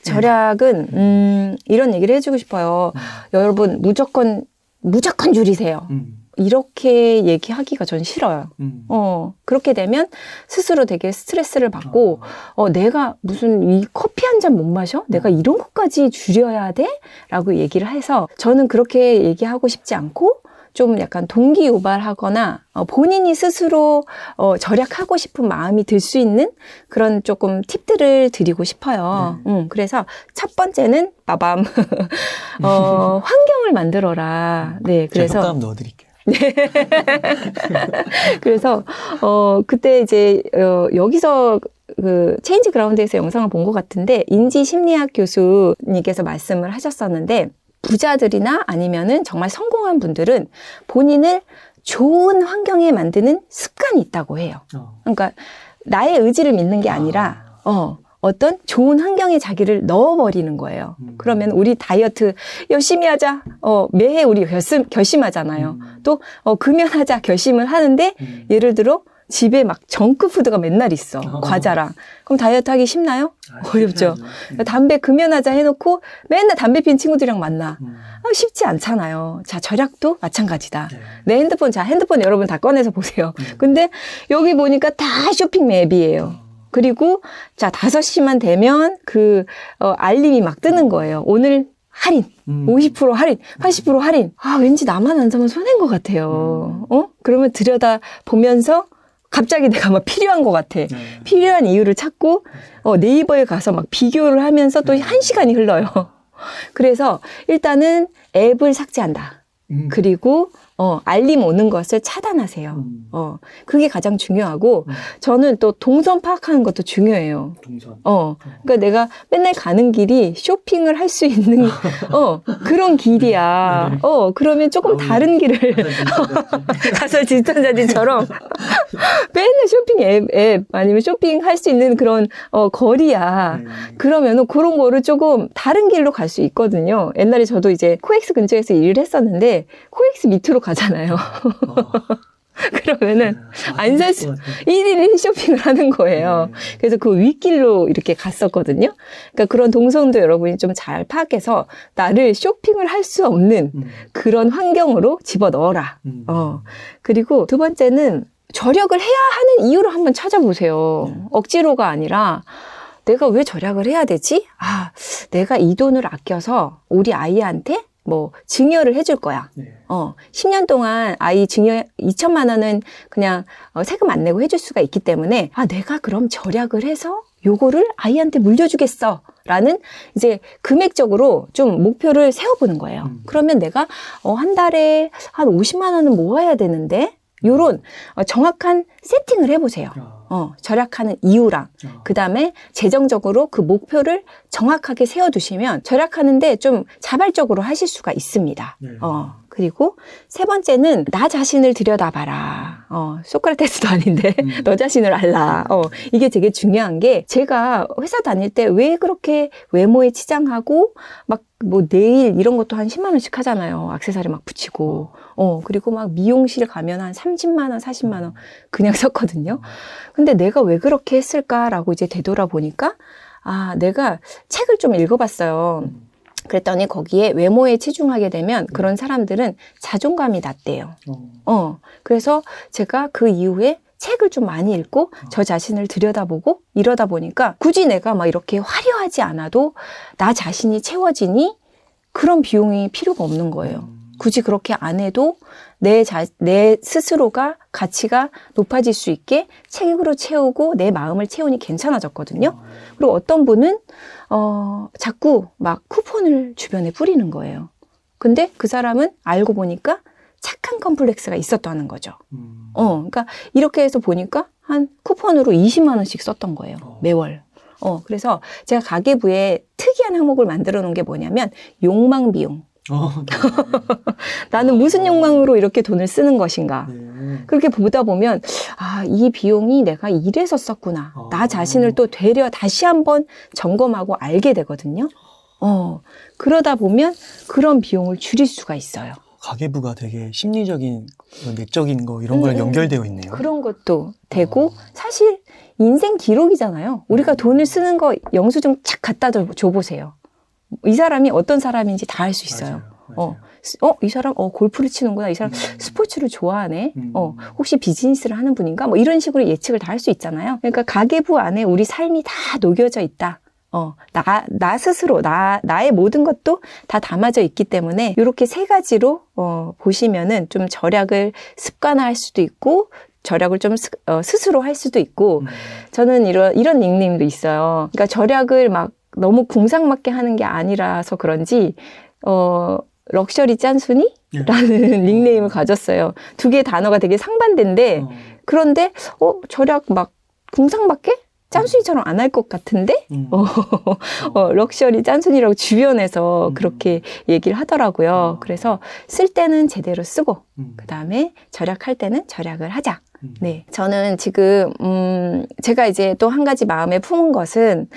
절약은 이런 얘기를 해주고 싶어요. 여러분 무조건 줄이세요. 이렇게 얘기하기가 전 싫어요. 그렇게 되면 스스로 되게 스트레스를 받고, 내가 무슨 이 커피 한 잔 못 마셔? 내가 이런 것까지 줄여야 돼? 라고 얘기를 해서 저는 그렇게 얘기하고 싶지 않고, 좀 약간 동기 유발하거나 본인이 스스로 절약하고 싶은 마음이 들 수 있는 그런 조금 팁들을 드리고 싶어요. 그래서 첫 번째는 빠밤 환경을 만들어라. 네, 그래서 제가 효과음 넣어드릴게요. 네. 그래서 그때 이제 여기서 그 체인지 그라운드에서 영상을 본 것 같은데 인지 심리학 교수님께서 말씀을 하셨었는데. 부자들이나 아니면은 정말 성공한 분들은 본인을 좋은 환경에 만드는 습관이 있다고 해요. 그러니까 나의 의지를 믿는 게 아니라 어떤 좋은 환경에 자기를 넣어버리는 거예요. 그러면 우리 다이어트 열심히 하자. 매해 우리 결심하잖아요. 또 금연하자 결심을 하는데 예를 들어 집에 막 정크푸드가 맨날 있어. 과자랑. 그럼 다이어트 하기 쉽나요? 어렵죠. 담배 금연하자 해놓고 맨날 담배 피는 친구들이랑 만나. 쉽지 않잖아요. 자, 절약도 마찬가지다. 내 핸드폰, 핸드폰 여러분 다 꺼내서 보세요. 근데 여기 보니까 다 쇼핑 맵이에요. 그리고 자, 5시만 되면 알림이 막 뜨는 거예요. 오늘 할인, 50% 할인, 80% 할인. 왠지 나만 안 사면 손해인 것 같아요. 그러면 들여다 보면서 갑자기 내가 막 필요한 것 같아. 필요한 이유를 찾고 네이버에 가서 막 비교를 하면서 또 1시간이 흘러요. 그래서 일단은 앱을 삭제한다. 그리고 알림 오는 것을 차단하세요. 그게 가장 중요하고 저는 또 동선 파악하는 것도 중요해요. 동선. 그러니까 내가 맨날 가는 길이 쇼핑을 할 수 있는 그런 길이야. 그러면 조금 다른 길을 가서 디지털 사진처럼 맨날 쇼핑 앱 아니면 쇼핑할 수 있는 그런 거리야. 그러면은 그런 거를 조금 다른 길로 갈 수 있거든요. 옛날에 저도 이제 코엑스 근처에서 일을 했었는데 코엑스 밑으로 가잖아요. 그러면은 안 살 수, 1일 1 쇼핑을 하는 거예요. 그래서 그 윗길로 이렇게 갔었거든요. 그러니까 그런 동선도 여러분이 좀 잘 파악해서 나를 쇼핑을 할 수 없는 그런 환경으로 집어넣어라. 그리고 두 번째는 절약을 해야 하는 이유를 한번 찾아보세요. 억지로가 아니라 내가 왜 절약을 해야 되지? 내가 이 돈을 아껴서 우리 아이한테 뭐 증여를 해줄 거야. 10년 동안 아이 증여 2천만 원은 그냥 세금 안 내고 해줄 수가 있기 때문에 내가 그럼 절약을 해서 요거를 아이한테 물려주겠어 라는 이제 금액적으로 좀 목표를 세워보는 거예요. 그러면 내가 한 달에 한 50만 원은 모아야 되는데 요런 정확한 세팅을 해보세요. 절약하는 이유랑 그 다음에 재정적으로 그 목표를 정확하게 세워두시면 절약하는데 좀 자발적으로 하실 수가 있습니다. 그리고 세 번째는 나 자신을 들여다봐라. 소크라테스도 아닌데 너 자신을 알라. 이게 되게 중요한 게 제가 회사 다닐 때 왜 그렇게 외모에 치장하고 막 뭐 네일 이런 것도 한 10만 원씩 하잖아요. 액세서리 막 붙이고. 그리고 막 미용실 가면 한 30만 원, 40만 원 그냥 썼거든요. 근데 내가 왜 그렇게 했을까라고 이제 되돌아보니까 내가 책을 좀 읽어봤어요. 그랬더니 거기에 외모에 치중하게 되면 그런 사람들은 자존감이 낮대요. 그래서 제가 그 이후에 책을 좀 많이 읽고 저 자신을 들여다보고 이러다 보니까 굳이 내가 막 이렇게 화려하지 않아도 나 자신이 채워지니 그런 비용이 필요가 없는 거예요. 굳이 그렇게 안 해도 내 스스로가 가치가 높아질 수 있게 책으로 채우고 내 마음을 채우니 괜찮아졌거든요. 그리고 어떤 분은 자꾸 막 쿠폰을 주변에 뿌리는 거예요. 근데 그 사람은 알고 보니까 착한 컴플렉스가 있었다는 거죠. 그러니까 이렇게 해서 보니까 한 쿠폰으로 20만 원씩 썼던 거예요. 매월. 그래서 제가 가계부에 특이한 항목을 만들어 놓은 게 뭐냐면 욕망 비용. 나는 무슨 욕망으로 이렇게 돈을 쓰는 것인가. 그렇게 보다 보면 이 비용이 내가 이래서 썼구나. 나 자신을 또 되려 다시 한번 점검하고 알게 되거든요. 그러다 보면 그런 비용을 줄일 수가 있어요. 가계부가 되게 심리적인, 내적인 거 이런 거랑 연결되어 있네요. 그런 것도 되고 사실 인생 기록이잖아요. 우리가 돈을 쓰는 거 영수증 착 갖다 줘보세요. 이 사람이 어떤 사람인지 다 알 수 있어요. 맞아요. 이 사람, 골프를 치는구나. 이 사람 스포츠를 좋아하네. 혹시 비즈니스를 하는 분인가? 뭐 이런 식으로 예측을 다 할 수 있잖아요. 그러니까 가계부 안에 우리 삶이 다 녹여져 있다. 나 스스로, 나의 모든 것도 다 담아져 있기 때문에 이렇게 세 가지로, 보시면은 좀 절약을 습관화할 수도 있고, 절약을 좀 스스로 할 수도 있고, 저는 이런 닉네임도 있어요. 그러니까 절약을 막 너무 궁상맞게 하는 게 아니라서 그런지, 럭셔리 짠순이? 라는 닉네임을 가졌어요. 두 개의 단어가 되게 상반된데, 그런데, 절약 막 궁상맞게? 짠순이처럼 안 할 것 같은데? 럭셔리 짠순이라고 주변에서 그렇게 얘기를 하더라고요. 그래서 쓸 때는 제대로 쓰고, 그 다음에 절약할 때는 절약을 하자. 네. 저는 지금, 제가 이제 또 한 가지 마음에 품은 것은,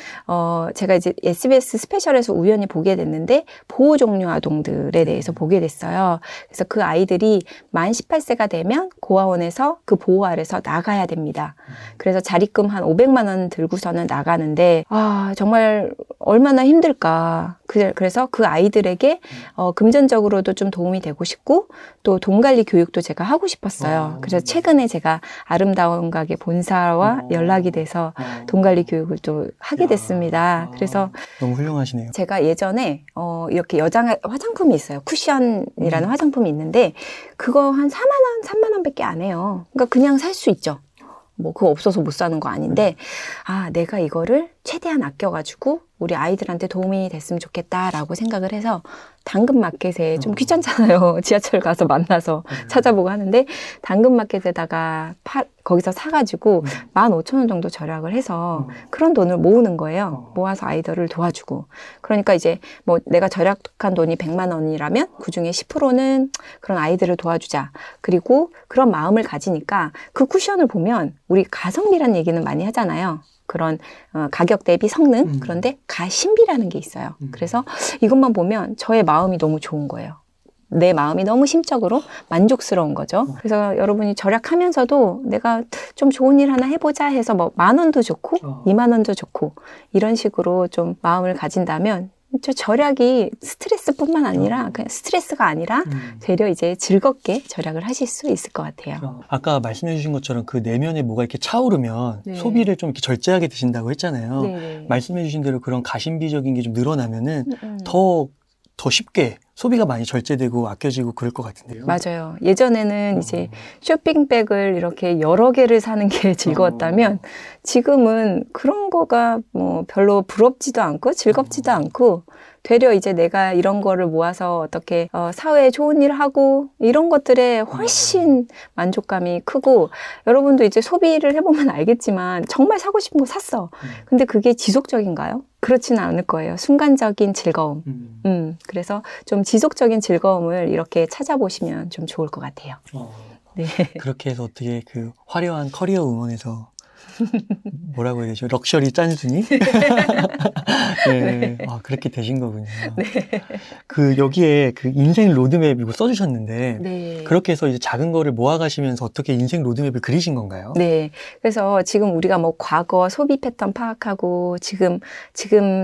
제가 이제 SBS 스페셜에서 우연히 보게 됐는데, 보호 종료 아동들에 대해서 보게 됐어요. 그래서 그 아이들이 만 18세가 되면 고아원에서 그 보호 아래서 나가야 됩니다. 그래서 자립금 한 500만 원 들고서는 나가는데, 정말 얼마나 힘들까. 그래서 그 아이들에게, 금전적으로도 좀 도움이 되고 싶고, 또 돈 관리 교육도 제가 하고 싶었어요. 그래서 최근에 제가 아름다운 가게 본사와 연락이 돼서 돈 관리 교육을 또 하게 됐습니다. 그래서 너무 훌륭하시네요. 제가 예전에 이렇게 여자 화장품이 있어요. 쿠션이라는 화장품이 있는데 그거 한 4만 원, 3만 원밖에 안 해요. 그러니까 그냥 살 수 있죠. 뭐 그거 없어서 못 사는 거 아닌데 내가 이거를 최대한 아껴가지고 우리 아이들한테 도움이 됐으면 좋겠다라고 생각을 해서 당근마켓에 좀 귀찮잖아요. 지하철 가서 만나서 찾아보고 하는데 당근마켓에다가 거기서 사가지고 15,000원 정도 절약을 해서 그런 돈을 모으는 거예요. 모아서 아이들을 도와주고. 그러니까 이제 뭐 내가 절약한 돈이 100만 원이라면 그중에 10%는 그런 아이들을 도와주자. 그리고 그런 마음을 가지니까 그 쿠션을 보면 우리 가성비라는 얘기는 많이 하잖아요. 그런 가격 대비 성능 그런데 가심비라는 게 있어요. 그래서 이것만 보면 저의 마음이 너무 좋은 거예요. 내 마음이 너무 심적으로 만족스러운 거죠. 그래서 여러분이 절약하면서도 내가 좀 좋은 일 하나 해보자 해서 뭐 10,000원도 좋고 20,000원도 좋고 이런 식으로 좀 마음을 가진다면 저 절약이 스트레스뿐만 아니라 그냥 스트레스가 아니라 되려 이제 즐겁게 절약을 하실 수 있을 것 같아요. 아까 말씀해 주신 것처럼 그 내면에 뭐가 이렇게 차오르면 네. 소비를 좀 이렇게 절제하게 드신다고 했잖아요. 네네. 말씀해 주신 대로 그런 가심비적인 게 좀 늘어나면은 더 쉽게 소비가 많이 절제되고 아껴지고 그럴 것 같은데요. 맞아요. 예전에는 이제 쇼핑백을 이렇게 여러 개를 사는 게 즐거웠다면 지금은 그런 거가 뭐 별로 부럽지도 않고 즐겁지도 않고 되려 이제 내가 이런 거를 모아서 어떻게 사회에 좋은 일 하고 이런 것들에 훨씬 만족감이 크고 여러분도 이제 소비를 해보면 알겠지만 정말 사고 싶은 거 샀어. 근데 그게 지속적인가요? 그렇지는 않을 거예요. 순간적인 즐거움. 그래서 좀 지속적인 즐거움을 이렇게 찾아보시면 좀 좋을 것 같아요. 네. 그렇게 해서 어떻게 그 화려한 커리어 응원에서 뭐라고 해야 되죠? 럭셔리 짠순이? 네. 그렇게 되신 거군요. 네. 그 여기에 그 인생 로드맵 이거 써주셨는데 네. 그렇게 해서 이제 작은 거를 모아가시면서 어떻게 인생 로드맵을 그리신 건가요? 네. 그래서 지금 우리가 뭐 과거 소비 패턴 파악하고 지금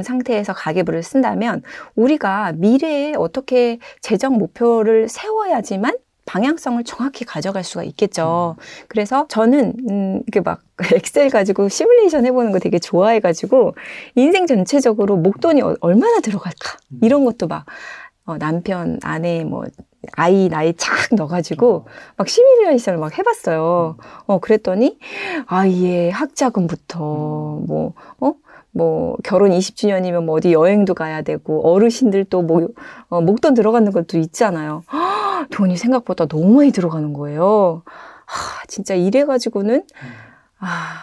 상태에서 가계부를 쓴다면 우리가 미래에 어떻게 재정 목표를 세워야지만 방향성을 정확히 가져갈 수가 있겠죠. 그래서 저는 이렇게 막 엑셀 가지고 시뮬레이션 해보는 거 되게 좋아해가지고 인생 전체적으로 목돈이 얼마나 들어갈까 이런 것도 막 남편, 아내, 뭐 아이 나이 착 넣어가지고 막 시뮬레이션을 막 해봤어요. 그랬더니 아이의 학자금부터 뭐 결혼 20주년이면 뭐 어디 여행도 가야 되고 어르신들 또 뭐 목돈 들어가는 것도 있잖아요. 돈이 생각보다 너무 많이 들어가는 거예요. 진짜 이래가지고는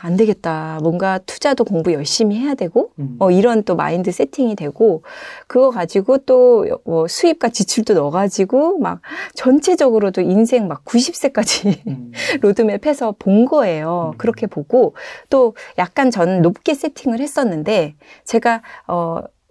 안 되겠다. 뭔가 투자도 공부 열심히 해야 되고 이런 또 마인드 세팅이 되고 그거 가지고 또 수입과 지출도 넣어가지고 막 전체적으로도 인생 막 90세까지 로드맵 해서 본 거예요. 그렇게 보고 또 약간 저는 높게 세팅을 했었는데 제가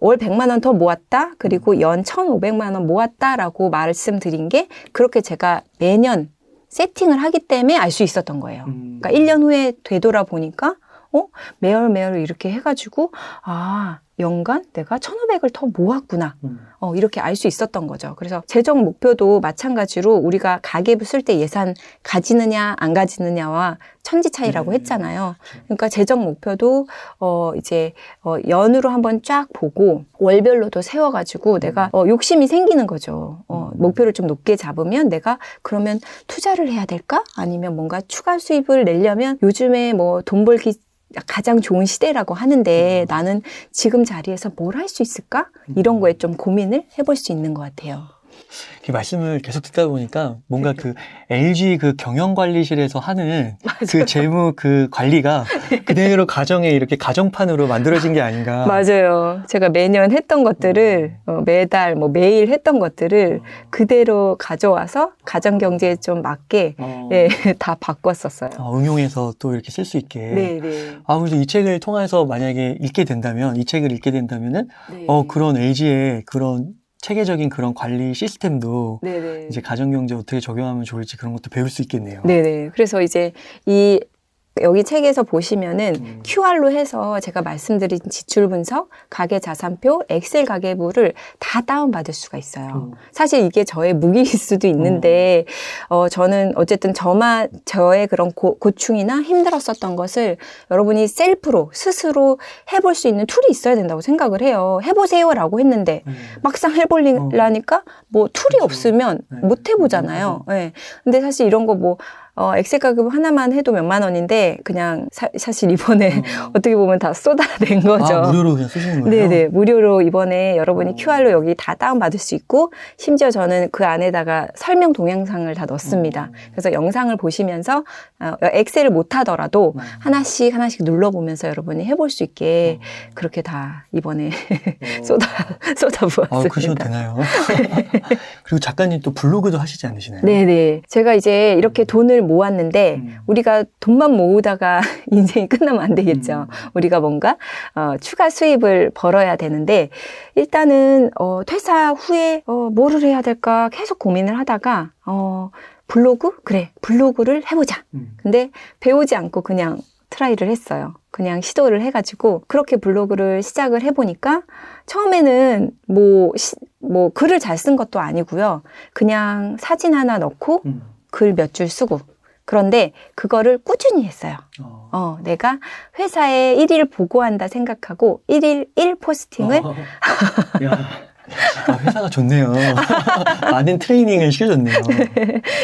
월 100만 원 더 모았다. 그리고 연 1,500만 원 모았다라고 말씀드린 게 그렇게 제가 매년 세팅을 하기 때문에 알 수 있었던 거예요. 그러니까 1년 후에 되돌아보니까 매월 이렇게 해가지고, 연간 내가 1,500을 더 모았구나. 이렇게 알 수 있었던 거죠. 그래서 재정 목표도 마찬가지로 우리가 가계부 쓸 때 예산 가지느냐 안 가지느냐와 천지 차이라고 했잖아요. 그러니까 재정 목표도 연으로 한번 쫙 보고 월별로도 세워가지고 내가 욕심이 생기는 거죠. 목표를 좀 높게 잡으면 내가 그러면 투자를 해야 될까? 아니면 뭔가 추가 수입을 내려면 요즘에 뭐 돈 벌기 가장 좋은 시대라고 하는데 나는 지금 자리에서 뭘 할 수 있을까? 이런 거에 좀 고민을 해볼 수 있는 것 같아요. 그 말씀을 계속 듣다 보니까 뭔가 그 LG 그 경영관리실에서 하는 그 재무 그 관리가 그대로 가정에 이렇게 가정판으로 만들어진 게 아닌가. 맞아요. 제가 매년 했던 것들을 매달 매일 했던 것들을 그대로 가져와서 가정경제에 좀 맞게 다 바꿨었어요. 응용해서 또 이렇게 쓸 수 있게. 네네. 그래서 이 책을 통해서 만약에 이 책을 읽게 된다면은 네. 그런 LG의 그런 체계적인 그런 관리 시스템도 네네. 이제 가정경제 어떻게 적용하면 좋을지 그런 것도 배울 수 있겠네요. 네네. 그래서 이제 여기 책에서 보시면은 QR로 해서 제가 말씀드린 지출 분석, 가계 자산표, 엑셀 가계부를 다 다운받을 수가 있어요. 사실 이게 저의 무기일 수도 있는데, 저는 어쨌든 저의 그런 고충이나 힘들었었던 것을 여러분이 셀프로, 스스로 해볼 수 있는 툴이 있어야 된다고 생각을 해요. 해보세요라고 했는데, 막상 해보려니까 뭐 툴이 그렇죠. 없으면 못 해보잖아요. 네. 근데 사실 이런 거 엑셀 가계부 하나만 해도 몇만 원인데 그냥 사실 이번에 어떻게 보면 다 쏟아낸 거죠. 무료로 그냥 쓰시는 거예요? 네네. 무료로 이번에 여러분이 QR로 여기 다 다운받을 수 있고 심지어 저는 그 안에다가 설명 동영상을 다 넣습니다. 그래서 영상을 보시면서 엑셀을 못 하더라도 하나씩 하나씩 눌러보면서 여러분이 해볼 수 있게 그렇게 다 이번에 쏟아부었습니다. 그러셔도 되나요? 그리고 작가님 또 블로그도 하시지 않으시나요? 네네. 제가 이제 이렇게 돈을 모았는데 우리가 돈만 모으다가 인생이 끝나면 안 되겠죠. 우리가 뭔가 추가 수입을 벌어야 되는데 일단은 퇴사 후에 뭐를 해야 될까 계속 고민을 하다가 블로그? 그래, 블로그를 해보자. 근데 배우지 않고 그냥 트라이를 했어요. 그냥 시도를 해가지고 그렇게 블로그를 시작을 해보니까 처음에는 뭐 글을 잘 쓴 것도 아니고요. 그냥 사진 하나 넣고 글 몇 줄 쓰고 그런데 그거를 꾸준히 했어요. 내가 회사에 1일 보고한다 생각하고 1일 1포스팅을 회사가 좋네요. 많은 트레이닝을 시켜줬네요.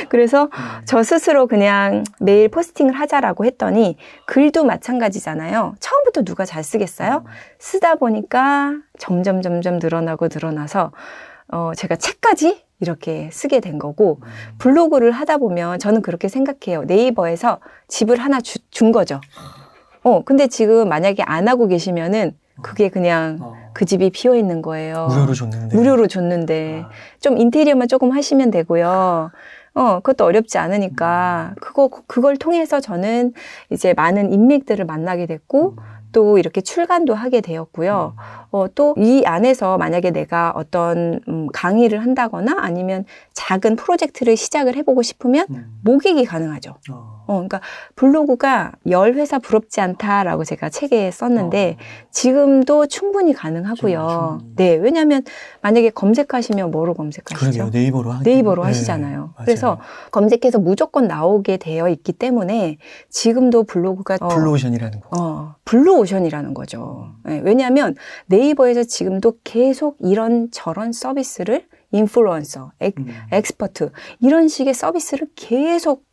그래서 저 스스로 그냥 매일 포스팅을 하자라고 했더니 글도 마찬가지잖아요. 처음부터 누가 잘 쓰겠어요? 쓰다 보니까 점점 늘어나서 제가 책까지 이렇게 쓰게 된 거고 블로그를 하다 보면 저는 그렇게 생각해요. 네이버에서 집을 하나 준 거죠. 근데 지금 만약에 안 하고 계시면은 그게 그냥 그 집이 비어 있는 거예요. 무료로 줬는데 좀 인테리어만 조금 하시면 되고요. 그것도 어렵지 않으니까 그걸 통해서 저는 이제 많은 인맥들을 만나게 됐고 또 이렇게 출간도 하게 되었고요. 또 이 안에서 만약에 내가 어떤 강의를 한다거나 아니면 작은 프로젝트를 시작을 해보고 싶으면 모객이 가능하죠. 그러니까 블로그가 10회사 부럽지 않다라고 제가 책에 썼는데 지금도 충분히 가능하고요. 네, 왜냐하면 만약에 검색하시면 뭐로 검색하시죠? 그러게요, 네이버로 하시잖아요. 네, 그래서 검색해서 무조건 나오게 되어 있기 때문에 지금도 블로그가 블루오션이라는 거. 블루오션이라는 거죠. 네, 왜냐하면 네이버에서 지금도 계속 이런 저런 서비스를 인플루언서, 엑스퍼트 이런 식의 서비스를 계속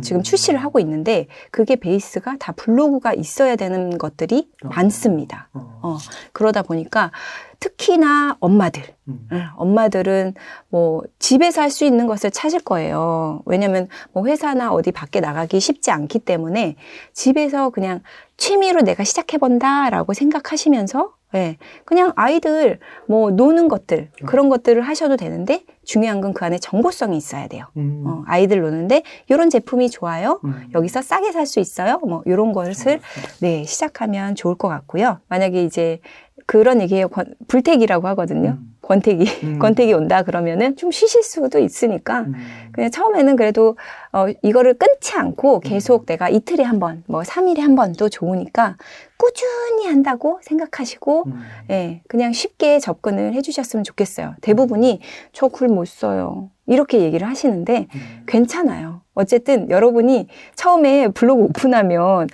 지금 출시를 하고 있는데 그게 베이스가 다 블로그가 있어야 되는 것들이 많습니다. 그러다 보니까 특히나 엄마들은 뭐 집에서 할 수 있는 것을 찾을 거예요. 왜냐면 뭐 회사나 어디 밖에 나가기 쉽지 않기 때문에 집에서 그냥 취미로 내가 시작해본다라고 생각하시면서 그냥 아이들 뭐 노는 것들 그런 것들을 하셔도 되는데 중요한 건 그 안에 정보성이 있어야 돼요. 아이들 노는데 이런 제품이 좋아요. 여기서 싸게 살 수 있어요. 뭐 이런 것을 시작하면 좋을 것 같고요. 만약에 이제 그런 얘기예요. 불택이라고 하거든요. 권태기 온다 그러면은 좀 쉬실 수도 있으니까 그냥 처음에는 그래도 이거를 끊지 않고 계속 내가 이틀에 한 번, 뭐 3일에 한 번도 좋으니까 꾸준히 한다고 생각하시고 예, 그냥 쉽게 접근을 해주셨으면 좋겠어요. 대부분이 저 글 못 써요. 이렇게 얘기를 하시는데 괜찮아요. 어쨌든 여러분이 처음에 블로그 오픈하면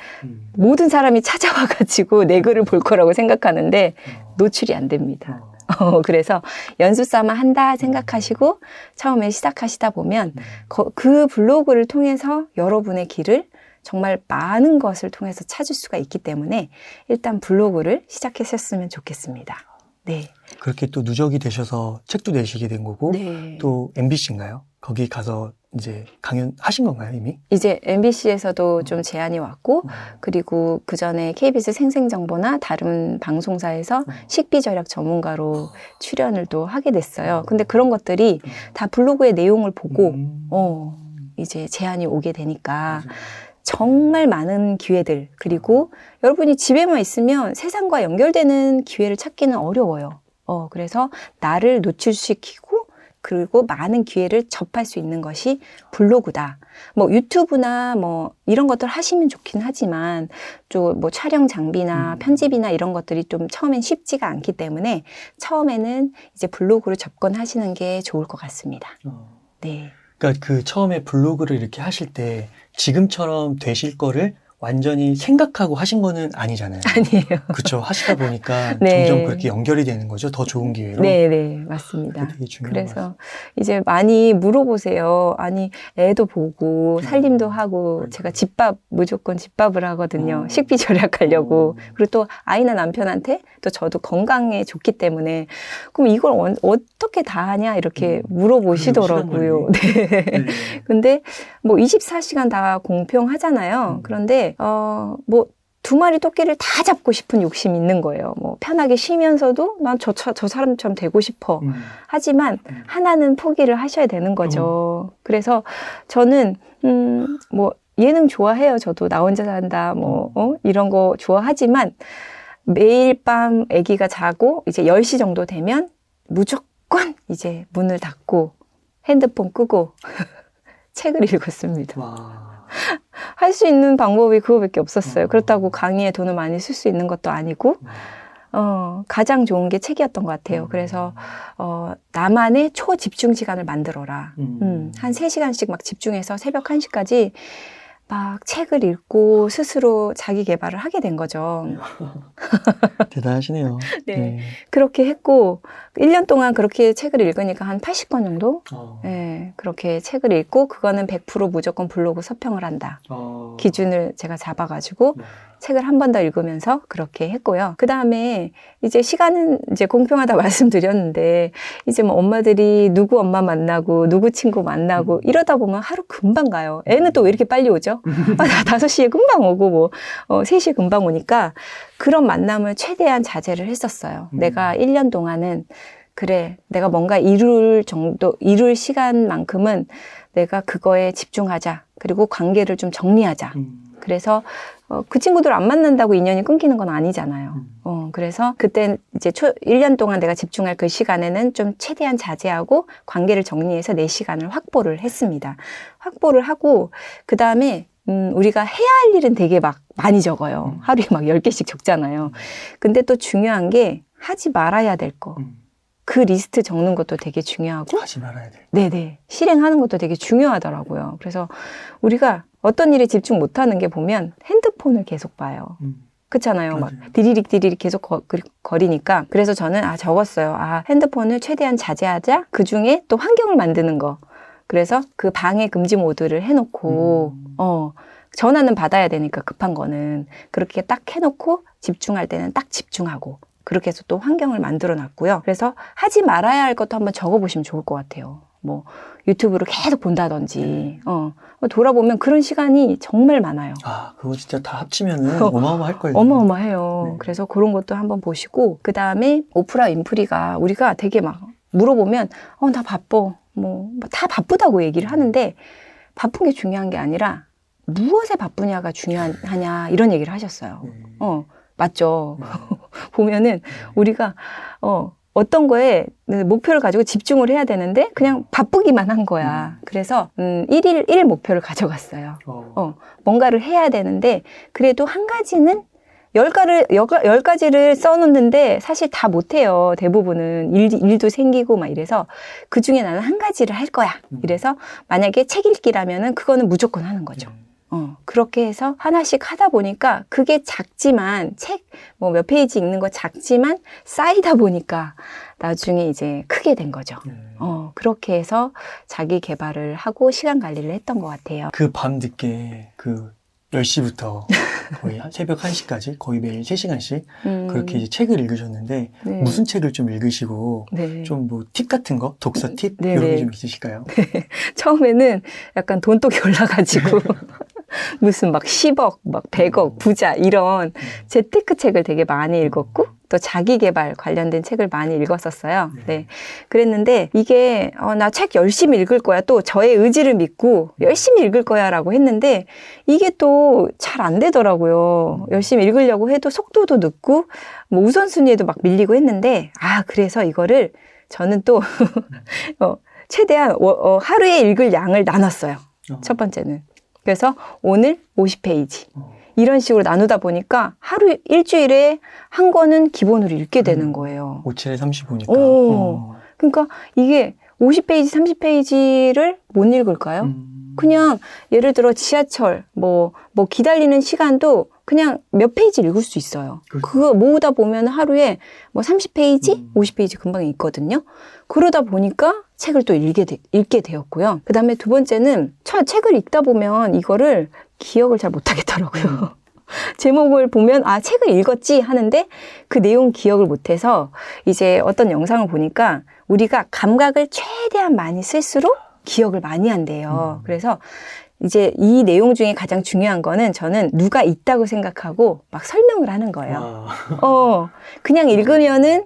모든 사람이 찾아와가지고 내 글을 볼 거라고 생각하는데 노출이 안 됩니다. 그래서 연습 삼아 한다 생각하시고 처음에 시작하시다 보면 그 블로그를 통해서 여러분의 길을 정말 많은 것을 통해서 찾을 수가 있기 때문에 일단 블로그를 시작하셨으면 좋겠습니다. 네. 그렇게 또 누적이 되셔서 책도 내시게 된 거고 네. 또 MBC인가요? 거기 가서 이제 강연 하신 건가요, 이미? 이제 MBC에서도 좀 제안이 왔고 그리고 그 전에 KBS 생생정보나 다른 방송사에서 식비절약 전문가로 출연을 또 하게 됐어요. 근데 그런 것들이 다 블로그의 내용을 보고 이제 제안이 오게 되니까 정말 많은 기회들 그리고 여러분이 집에만 있으면 세상과 연결되는 기회를 찾기는 어려워요. 그래서 나를 노출시키고 그리고 많은 기회를 접할 수 있는 것이 블로그다. 뭐 유튜브나 뭐 이런 것들 하시면 좋긴 하지만 좀 뭐 촬영 장비나 편집이나 이런 것들이 좀 처음엔 쉽지가 않기 때문에 처음에는 이제 블로그로 접근하시는 게 좋을 것 같습니다. 네. 그러니까 그 처음에 블로그를 이렇게 하실 때 지금처럼 되실 거를 완전히 생각하고 하신 거는 아니잖아요. 아니에요. 그렇죠. 하시다 보니까 네. 점점 그렇게 연결이 되는 거죠. 더 좋은 기회로. 네, 맞습니다. 되게 중요한 것 그래서 이제 많이 물어보세요. 아니, 애도 보고 살림도 하고 제가 무조건 집밥을 하거든요. 식비 절약하려고. 그리고 또 아이나 남편한테 또 저도 건강에 좋기 때문에 그럼 이걸 어떻게 다 하냐 이렇게 물어보시더라고요. 네. 근데 뭐 24시간 다 공평하잖아요. 그런데 뭐 2마리 토끼를 다 잡고 싶은 욕심이 있는 거예요. 뭐 편하게 쉬면서도 난 저 사람처럼 되고 싶어. 하지만 하나는 포기를 하셔야 되는 거죠. 그래서 저는 뭐 예능 좋아해요. 저도 나 혼자 산다 뭐 이런 거 좋아하지만 매일 밤 아기가 자고 이제 10시 정도 되면 무조건 이제 문을 닫고 핸드폰 끄고 책을 읽었습니다. 와. 할 수 있는 방법이 그거밖에 없었어요. 그렇다고 강의에 돈을 많이 쓸 수 있는 것도 아니고 가장 좋은 게 책이었던 것 같아요. 그래서 나만의 초집중 시간을 만들어라. 한 3시간씩 막 집중해서 새벽 1시까지 막 책을 읽고 스스로 자기 개발을 하게 된 거죠. 대단하시네요. 네. 그렇게 했고 1년 동안 그렇게 책을 읽으니까 한 80권 정도? 네, 그렇게 책을 읽고 그거는 100% 무조건 블로그 서평을 한다. 기준을 제가 잡아가지고 책을 한 번 더 읽으면서 그렇게 했고요. 그 다음에 이제 시간은 이제 공평하다 말씀드렸는데 이제 뭐 엄마들이 누구 엄마 만나고 누구 친구 만나고 이러다 보면 하루 금방 가요. 애는 또 왜 이렇게 빨리 오죠? 5시에 금방 오고 뭐 3시에 금방 오니까 그런 만남을 최대한 자제를 했었어요. 내가 1년 동안은 그래, 내가 뭔가 이룰 시간만큼은 내가 그거에 집중하자. 그리고 관계를 좀 정리하자. 그래서 그 친구들 안 만난다고 인연이 끊기는 건 아니잖아요. 그래서 그때 이제 1년 동안 내가 집중할 그 시간에는 좀 최대한 자제하고 관계를 정리해서 내 시간을 확보를 했습니다. 확보를 하고 그 다음에 우리가 해야 할 일은 되게 막 많이 적어요. 하루에 막 10개씩 적잖아요. 근데 또 중요한 게 하지 말아야 될 거. 그 리스트 적는 것도 되게 중요하고 하지 말아야 돼. 네네. 실행하는 것도 되게 중요하더라고요. 그래서 우리가 어떤 일에 집중 못하는 게 보면 핸드폰을 계속 봐요. 그렇잖아요. 막 디리릭 계속 거리니까. 그래서 저는 적었어요. 핸드폰을 최대한 자제하자. 그중에 또 환경을 만드는 거. 그래서 그 방해 금지 모드를 해놓고 전화는 받아야 되니까 급한 거는 그렇게 딱 해놓고 집중할 때는 딱 집중하고 그렇게 해서 또 환경을 만들어 놨고요. 그래서 하지 말아야 할 것도 한번 적어보시면 좋을 것 같아요. 뭐 유튜브를 계속 본다든지 돌아보면 그런 시간이 정말 많아요. 그거 진짜 다 합치면은 어마어마할걸요. 어마어마해요. 네. 그래서 그런 것도 한번 보시고 그 다음에 오프라 윈프리가 우리가 되게 막 물어보면 나 바빠. 뭐 다 바쁘다고 얘기를 하는데 바쁜 게 중요한 게 아니라 무엇에 바쁘냐가 중요하냐 이런 얘기를 하셨어요. 맞죠. 보면은 우리가 어떤 거에 목표를 가지고 집중을 해야 되는데 그냥 바쁘기만 한 거야. 그래서 1일 목표를 가져갔어요. 뭔가를 해야 되는데 그래도 한 가지는 10가지를 써놓는데 사실 다 못해요. 대부분은 일도 생기고 막 이래서 그 중에 나는 한 가지를 할 거야. 이래서 만약에 책 읽기라면은 그거는 무조건 하는 거죠. 그렇게 해서 하나씩 하다 보니까 그게 작지만 책 뭐 몇 페이지 읽는 거 작지만 쌓이다 보니까 나중에 이제 크게 된 거죠. 그렇게 해서 자기 개발을 하고 시간 관리를 했던 것 같아요. 그 밤 늦게 그 10시부터 거의 새벽 1시까지 거의 매일 3시간씩 그렇게 이제 책을 읽으셨는데 네. 무슨 책을 좀 읽으시고 네. 좀 뭐 팁 같은 거? 독서 팁? 네, 이런 게 네. 좀 있으실까요? 처음에는 약간 돈독이 올라가지고 무슨 막 10억, 막 100억, 부자 이런 재테크 책을 되게 많이 읽었고 또 자기 개발 관련된 책을 많이 읽었었어요. 네. 그랬는데 이게 나 책 열심히 읽을 거야. 또 저의 의지를 믿고 열심히 읽을 거야 라고 했는데 이게 또 잘 안 되더라고요. 열심히 읽으려고 해도 속도도 늦고 뭐 우선순위에도 막 밀리고 했는데 그래서 이거를 저는 또 최대한 하루에 읽을 양을 나눴어요. 첫 번째는. 그래서 오늘 50페이지. 이런 식으로 나누다 보니까 일주일에 한 권은 기본으로 읽게 되는 거예요. 57에 35니까. 그러니까 이게 50페이지, 30페이지를 못 읽을까요? 그냥 예를 들어 지하철, 뭐 기다리는 시간도 그냥 몇 페이지 읽을 수 있어요. 그거 모으다 보면 하루에 뭐 30페이지, 50페이지 금방 읽거든요. 그러다 보니까 책을 또 읽게 되었고요. 그 다음에 두 번째는 책을 읽다 보면 이거를 기억을 잘 못하겠더라고요. 제목을 보면 책을 읽었지 하는데 그 내용 기억을 못해서 이제 어떤 영상을 보니까 우리가 감각을 최대한 많이 쓸수록 기억을 많이 한대요. 그래서 이제 이 내용 중에 가장 중요한 거는 저는 누가 있다고 생각하고 막 설명을 하는 거예요. 그냥 읽으면은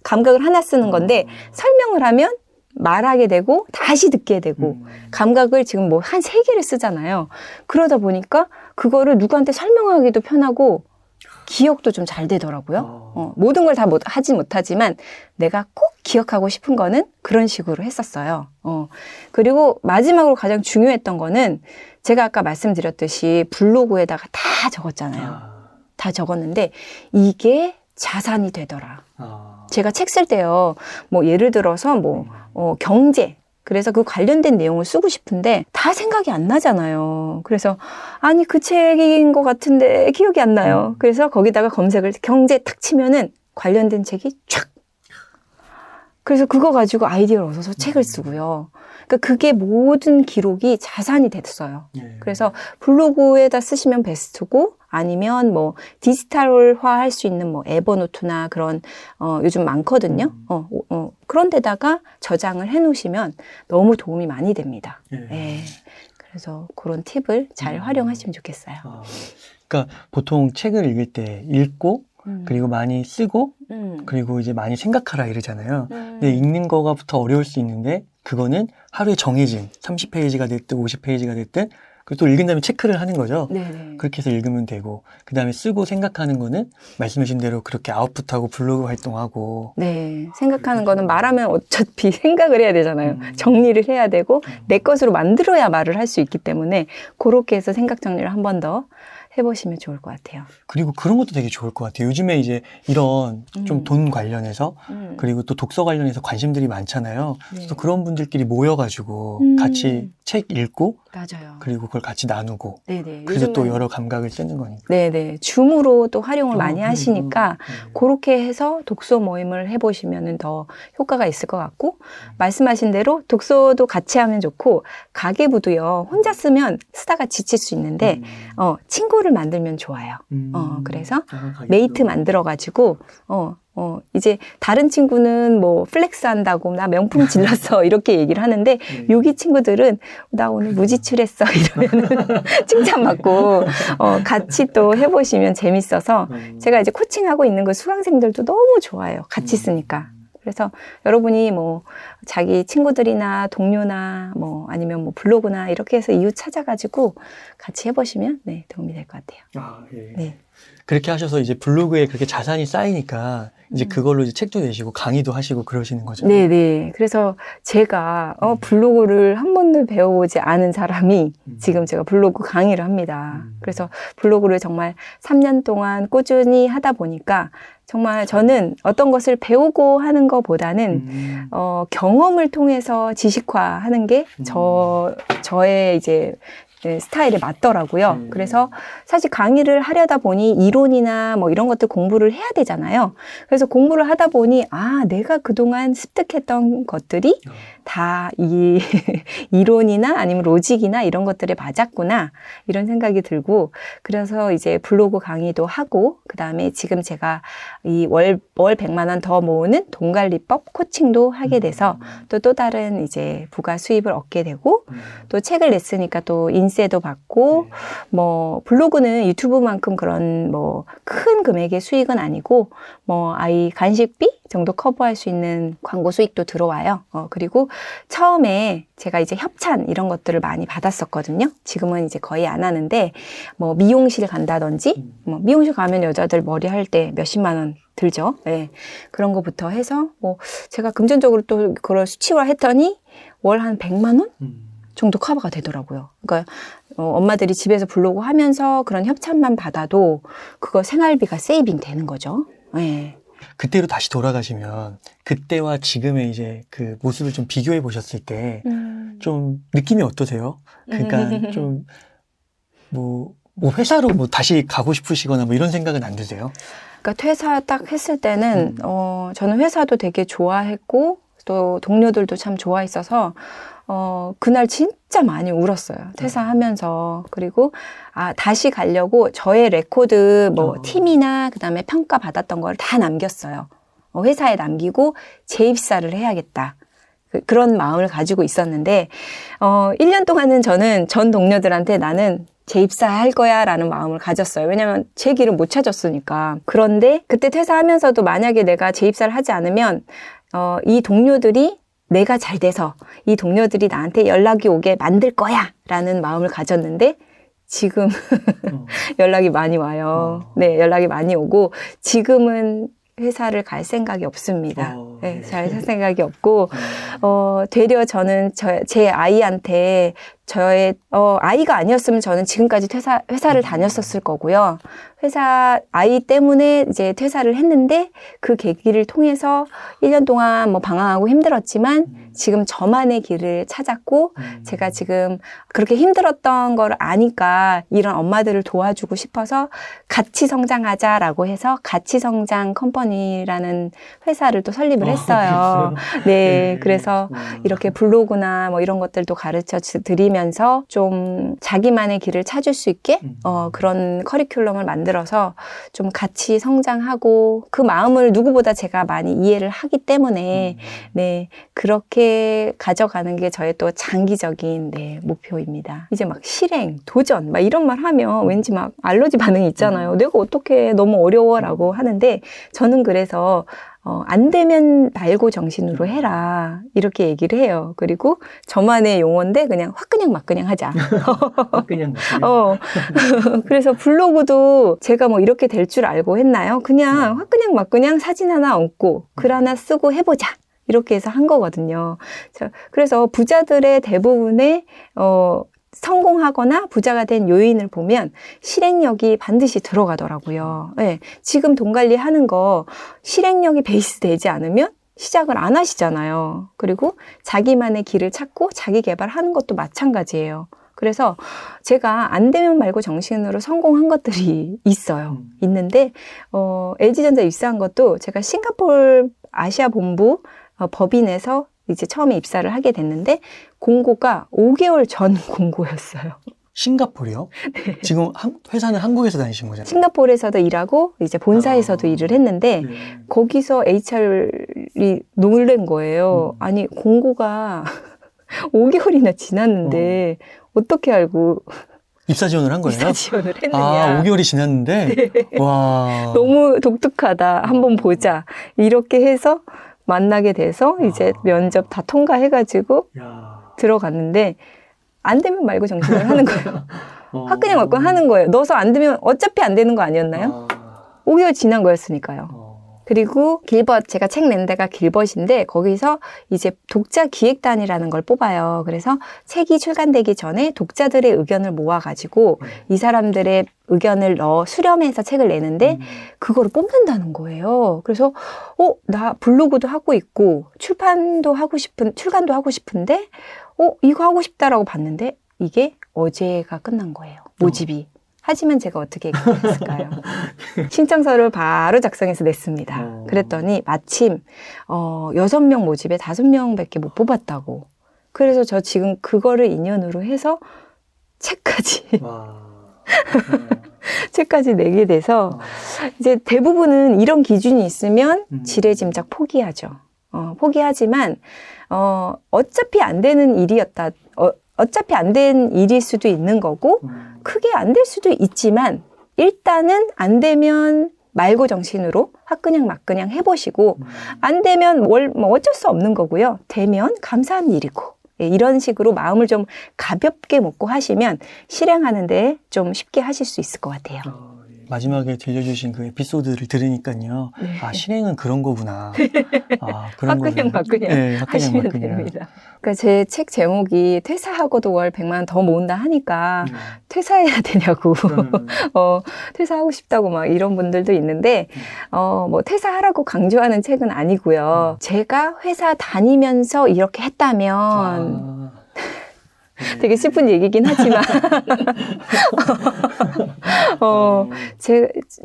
감각을 하나 쓰는 건데 설명을 하면 말하게 되고 다시 듣게 되고 감각을 지금 뭐 한 3개를 쓰잖아요. 그러다 보니까 그거를 누구한테 설명하기도 편하고 기억도 좀 잘 되더라고요. 모든 걸 다 하진 못하지만 내가 꼭 기억하고 싶은 거는 그런 식으로 했었어요. 그리고 마지막으로 가장 중요했던 거는 제가 아까 말씀드렸듯이 블로그에다가 다 적었잖아요. 다 적었는데 이게 자산이 되더라. 제가 책 쓸 때요, 뭐 예를 들어서 경제, 그래서 그 관련된 내용을 쓰고 싶은데 다 생각이 안 나잖아요. 그래서 아니 그 책인 것 같은데 기억이 안 나요. 그래서 거기다가 검색을 경제 탁 치면은 관련된 책이 쫙. 그래서 그거 가지고 아이디어를 얻어서 책을 쓰고요. 그러니까 그게 모든 기록이 자산이 됐어요. 그래서 블로그에다 쓰시면 베스트고 아니면 뭐 디지털화 할 수 있는 뭐 에버노트나 그런 요즘 많거든요. 그런 데다가 저장을 해 놓으시면 너무 도움이 많이 됩니다. 그래서 그런 팁을 잘 활용하시면 좋겠어요. 그러니까 보통 책을 읽을 때 읽고 그리고 많이 쓰고 그리고 이제 많이 생각하라 이러잖아요. 근데 읽는 거가부터 어려울 수 있는데 그거는 하루에 정해진 30페이지가 됐든 50페이지가 됐든 그리고 또 읽은 다음에 체크를 하는 거죠. 네네. 그렇게 해서 읽으면 되고 그 다음에 쓰고 생각하는 거는 말씀하신 대로 그렇게 아웃풋하고 블로그 활동하고 네, 생각하는 거는 말하면 어차피 생각을 해야 되잖아요. 정리를 해야 되고 내 것으로 만들어야 말을 할 수 있기 때문에 그렇게 해서 생각 정리를 한 번 더 해보시면 좋을 것 같아요. 그리고 그런 것도 되게 좋을 것 같아요. 요즘에 이제 이런 좀 돈 관련해서 그리고 또 독서 관련해서 관심들이 많잖아요. 네. 그래서 그런 분들끼리 모여가지고 같이 책 읽고 맞아요. 그리고 그걸 같이 나누고 네네. 그래서 또 요즘은- 여러 감각을 쓰는 거니까. 네네. 줌으로 또 활용을 많이 하시니까 그렇게 해서 독서 모임을 해보시면 더 효과가 있을 것 같고 말씀하신 대로 독서도 같이 하면 좋고 가계부도요. 혼자 쓰다가 지칠 수 있는데 친구를 만들면 좋아요. 그래서 메이트 만들어가지고 이제 다른 친구는 뭐 플렉스 한다고 나 명품 질렀어 이렇게 얘기를 하는데 여기 친구들은 나 오늘 무지출했어 이러면은 칭찬받고 같이 또 해보시면 재밌어서 제가 이제 코칭하고 있는 그 수강생들도 너무 좋아요. 같이 쓰니까. 그래서 여러분이 뭐 자기 친구들이나 동료나 뭐 아니면 뭐 블로그나 이렇게 해서 이웃 찾아가지고 같이 해보시면 네, 도움이 될 것 같아요. 아, 예. 네. 그렇게 하셔서 이제 블로그에 그렇게 자산이 쌓이니까 이제 그걸로 이제 책도 내시고 강의도 하시고 그러시는 거죠. 네네. 그래서 제가 블로그를 한 번도 배워보지 않은 사람이 지금 제가 블로그 강의를 합니다. 그래서 블로그를 정말 3년 동안 꾸준히 하다 보니까 정말 저는 어떤 것을 배우고 하는 것보다는 경험을 통해서 지식화하는 게 저의 이제 스타일에 맞더라고요. 그래서 사실 강의를 하려다 보니 이론이나 뭐 이런 것들 공부를 해야 되잖아요. 그래서 공부를 하다 보니 내가 그동안 습득했던 것들이 다 이 이론이나 아니면 로직이나 이런 것들에 맞았구나 이런 생각이 들고, 그래서 이제 블로그 강의도 하고, 그 다음에 지금 제가 이 월 100만 원 더 모으는 돈 관리법 코칭도 하게 돼서 또 다른 이제 부가 수입을 얻게 되고, 또 책을 냈으니까 또 인세도 받고, 뭐 블로그는 유튜브만큼 그런 뭐 큰 금액의 수익은 아니고 뭐 아이 간식비 정도 커버할 수 있는 광고 수익도 들어와요. 그리고 처음에 제가 이제 협찬 이런 것들을 많이 받았었거든요. 지금은 이제 거의 안 하는데, 뭐 미용실 간다든지, 뭐 미용실 가면 여자들 머리 할 때 몇십만 원 들죠. 네. 그런 거부터 해서 뭐 제가 금전적으로 또 그걸 수치화 했더니 월 한 100만 원 정도 커버가 되더라고요. 그러니까 엄마들이 집에서 블로그 하면서 그런 협찬만 받아도 그거 생활비가 세이빙 되는 거죠. 네. 그때로 다시 돌아가시면 그때와 지금의 이제 그 모습을 좀 비교해 보셨을 때 좀 느낌이 어떠세요? 그러니까 좀 뭐 회사로 뭐 다시 가고 싶으시거나 뭐 이런 생각은 안 드세요? 그러니까 퇴사 딱 했을 때는 저는 회사도 되게 좋아했고 또 동료들도 참 좋아했어서 그날 진짜 많이 울었어요. 퇴사하면서. 그리고 다시 가려고 저의 레코드 뭐 팀이나 그다음에 평가 받았던 걸 다 남겼어요. 회사에 남기고 재입사를 해야겠다. 그런 마음을 가지고 있었는데 1년 동안은 저는 전 동료들한테 나는 재입사할 거야 라는 마음을 가졌어요. 왜냐면 제 길을 못 찾았으니까. 그런데 그때 퇴사하면서도 만약에 내가 재입사를 하지 않으면 이 동료들이 내가 잘 돼서 이 동료들이 나한테 연락이 오게 만들 거야 라는 마음을 가졌는데 지금 연락이 많이 와요. 네, 연락이 많이 오고 지금은 회사를 갈 생각이 없습니다. 네, 잘 살 생각이 없고 되려 저는 제 아이한테 저의 아이가 아니었으면 저는 지금까지 회사를 다녔었을 거고요. 아이 때문에 이제 퇴사를 했는데 그 계기를 통해서 1년 동안 뭐 방황하고 힘들었지만 지금 저만의 길을 찾았고 제가 지금 그렇게 힘들었던 걸 아니까 이런 엄마들을 도와주고 싶어서 같이 성장하자라고 해서 같이 성장 컴퍼니라는 회사를 또 설립을 했어요. 네, 그래서 이렇게 블로그나 뭐 이런 것들도 가르쳐 드리면서 좀 자기만의 길을 찾을 수 있게 그런 커리큘럼을 만들어서 좀 같이 성장하고 그 마음을 누구보다 제가 많이 이해를 하기 때문에 네, 그렇게 가져가는 게 저의 또 장기적인 목표입니다. 이제 막 실행, 도전 막 이런 말 하면 왠지 막 알러지 반응이 있잖아요. 내가 어떻게 너무 어려워라고 하는데 저는 그래서 안 되면 말고 정신으로 해라 이렇게 얘기를 해요. 그리고 저만의 용어인데 그냥 화그냥 막그냥 하자. 그냥 그래서 블로그도 제가 뭐 이렇게 될 줄 알고 했나요? 그냥 화그냥 막그냥 사진 하나 얹고 글 하나 쓰고 해보자. 이렇게 해서 한 거거든요. 그래서 부자들의 대부분의 성공하거나 부자가 된 요인을 보면 실행력이 반드시 들어가더라고요. 네, 지금 돈 관리하는 거 실행력이 베이스 되지 않으면 시작을 안 하시잖아요. 그리고 자기만의 길을 찾고 자기 개발하는 것도 마찬가지예요. 그래서 제가 안 되면 말고 정신으로 성공한 것들이 있어요. 있는데 LG전자 입사한 것도 제가 싱가포르 아시아 본부 법인에서 이제 처음에 입사를 하게 됐는데 공고가 5개월 전 공고였어요. 싱가포르요? 네. 지금 회사는 한국에서 다니신 거잖아요. 싱가포르에서도 일하고 이제 본사에서도 일을 했는데 거기서 HR이 놀란 거예요. 아니 공고가 5개월이나 지났는데 어떻게 알고 입사 지원을 한 거예요? 입사 지원을 했느냐. 5개월이 지났는데? 네. 와. 너무 독특하다. 한번 보자. 이렇게 해서 만나게 돼서 이제 면접 다 통과해가지고 들어갔는데 안 되면 말고 정신을 하는 거예요. 화끈형 막끈 하는 거예요. 넣어서 안 되면 어차피 안 되는 거 아니었나요? 5개월 지난 거였으니까요. 그리고 길벗, 제가 책 낸 데가 길벗인데 거기서 이제 독자 기획단이라는 걸 뽑아요. 그래서 책이 출간되기 전에 독자들의 의견을 모아가지고 이 사람들의 의견을 수렴해서 책을 내는데 그거를 뽑는다는 거예요. 그래서 나 블로그도 하고 있고 출간도 하고 싶은데 이거 하고 싶다라고 봤는데 이게 어제가 끝난 거예요. 모집이. 하지만 제가 어떻게 했을까요? 신청서를 바로 작성해서 냈습니다. 그랬더니 마침 6명 모집에 5명밖에 못 뽑았다고. 그래서 저 지금 그거를 인연으로 해서 책까지 책까지 내게 돼서 이제 대부분은 이런 기준이 있으면 지레짐작 포기하죠. 포기하지만 어차피 안 되는 일이었다. 어차피 안 된 일일 수도 있는 거고 크게 안 될 수도 있지만 일단은 안 되면 말고 정신으로 화끈냥 막끈냥 해보시고 안 되면 뭐 어쩔 수 없는 거고요. 되면 감사한 일이고 이런 식으로 마음을 좀 가볍게 먹고 하시면 실행하는데 좀 쉽게 하실 수 있을 것 같아요. 마지막에 들려주신 그 에피소드를 들으니까요. 네. 실행은 그런 거구나. 그런 화끈냥 막끈냥 네, 하시면 됩니다. 그러니까 제 책 제목이 퇴사하고도 월 100만 원 더 모은다 하니까 퇴사해야 되냐고 퇴사하고 싶다고 막 이런 분들도 있는데 뭐 퇴사하라고 강조하는 책은 아니고요. 제가 회사 다니면서 이렇게 했다면 되게 슬픈 얘기긴 하지만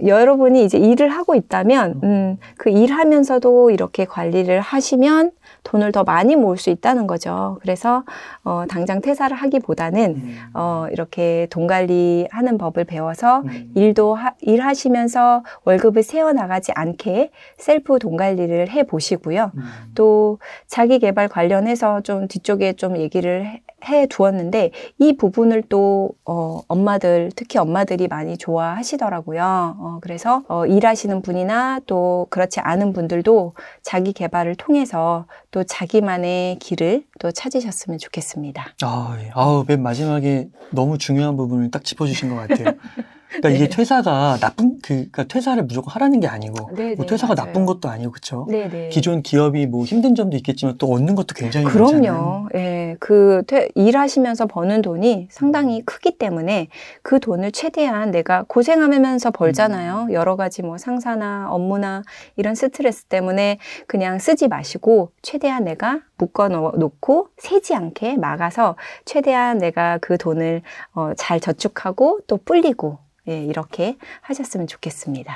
여러분이 이제 일을 하고 있다면 그 일하면서도 이렇게 관리를 하시면 돈을 더 많이 모을 수 있다는 거죠. 그래서 당장 퇴사를 하기보다는 이렇게 돈 관리하는 법을 배워서 일하시면서 월급을 세어나가지 않게 셀프 돈 관리를 해보시고요. 또 자기 개발 관련해서 좀 뒤쪽에 좀 얘기를 해 두었는데 이 부분을 또 엄마들, 특히 엄마들이 많이 좋아하시더라고요. 그래서 일하시는 분이나 또 그렇지 않은 분들도 자기 개발을 통해서 또 자기만의 길을 또 찾으셨으면 좋겠습니다. 맨 마지막에 너무 중요한 부분을 딱 짚어주신 것 같아요. 그러니까 이게 퇴사가 그러니까 퇴사를 무조건 하라는 게 아니고, 뭐 퇴사가 맞아요. 나쁜 것도 아니고, 그쵸? 네네. 기존 기업이 뭐 힘든 점도 있겠지만 또 얻는 것도 굉장히 그럼요. 많잖아요. 예, 일하시면서 버는 돈이 상당히 크기 때문에 그 돈을 최대한 내가 고생하면서 벌잖아요. 여러 가지 뭐 상사나 업무나 이런 스트레스 때문에 그냥 쓰지 마시고 최대한 내가 묶어 놓고 새지 않게 막아서 최대한 내가 그 돈을 잘 저축하고 또 불리고 이렇게 하셨으면 좋겠습니다.